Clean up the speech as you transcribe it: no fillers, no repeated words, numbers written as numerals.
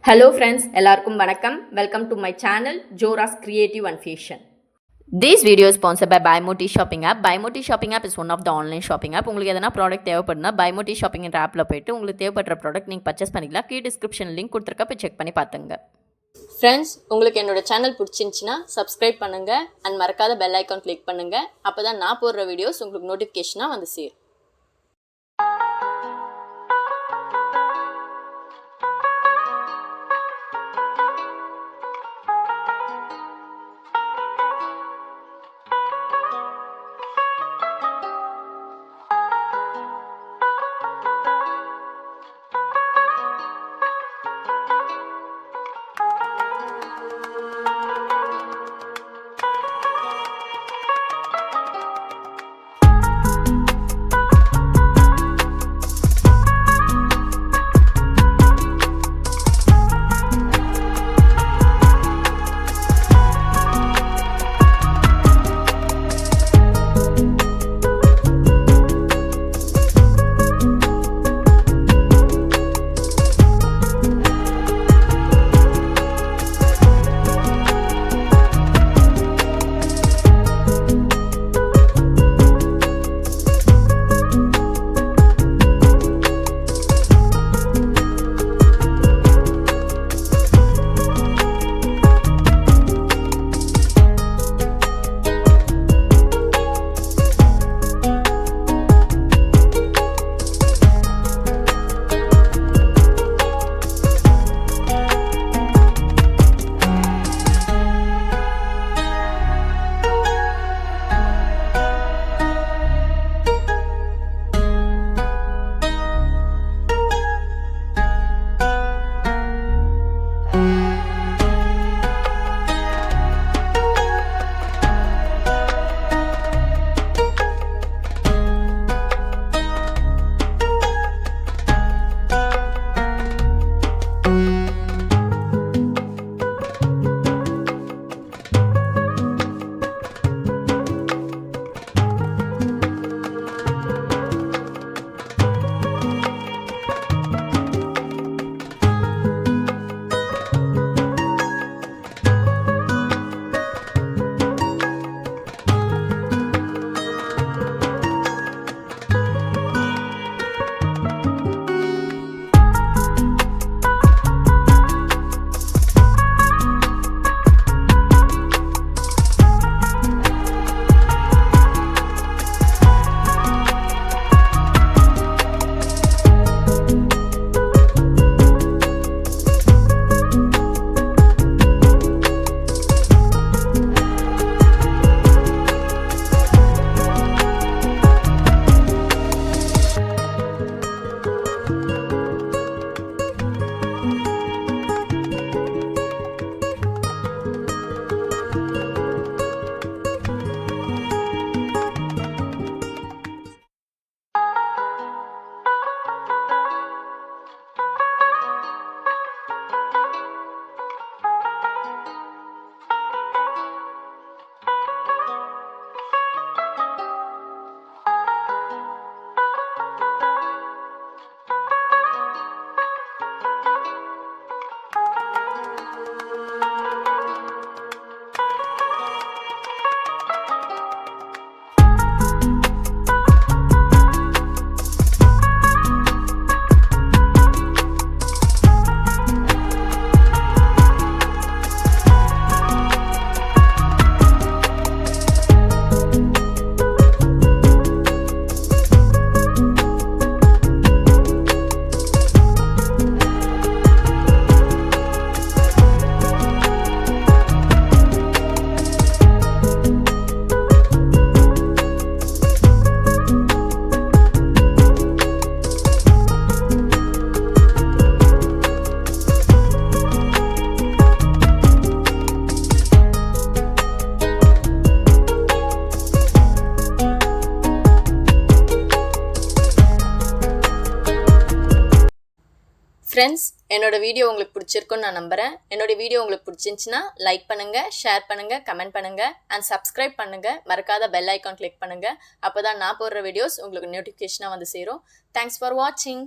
Hello friends, எல்லாருக்கும் வணக்கம். Welcome to my channel Jora's Creative and Fashion. This video is sponsored by BuyMote shopping app. BuyMote shopping app is one of the online shopping app. உங்களுக்கு எதனா product தேவைப்படுனா BuyMote shopping என்ற ஆப்பில் போய்ட்டு உங்களுக்கு தேவைப்படுற product நீங்கள் பர்ச்சேஸ் பண்ணிக்கலாம். கீழே டிஸ்கிரிப்ஷன் லிங்க் கொடுத்துருக்க போய் செக் பண்ணி பார்த்துங்க. ஃப்ரெண்ட்ஸ், உங்களுக்கு என்னோட சேனல் பிடிச்சிருந்துச்சின்னா சப்ஸ்கிரைப் பண்ணுங்கள் அண்ட் மறக்காத பெல் ஐக்கான் கிளிக் பண்ணுங்கள். அப்போ தான் நான் போடுற வீடியோஸ் உங்களுக்கு நோட்டிஃபிகேஷனாக வந்து சேரும். ஃப்ரெண்ட்ஸ், என்னோட வீடியோ உங்களுக்கு பிடிச்சிருக்குன்னு நான் நம்புகிறேன். என்னோட வீடியோ உங்களுக்கு பிடிச்சிருந்துச்சின்னா லைக் பண்ணுங்கள், ஷேர் பண்ணுங்கள், கமெண்ட் பண்ணுங்கள் அண்ட் சப்ஸ்கிரைப் பண்ணுங்கள். மறக்காத பெல் ஐக்கான் கிளிக் பண்ணுங்கள். அப்போ தான் நான் போடுற வீடியோஸ் உங்களுக்கு நோட்டிஃபிகேஷனாக வந்து சேரும். தேங்க்ஸ் ஃபார் வாட்சிங்.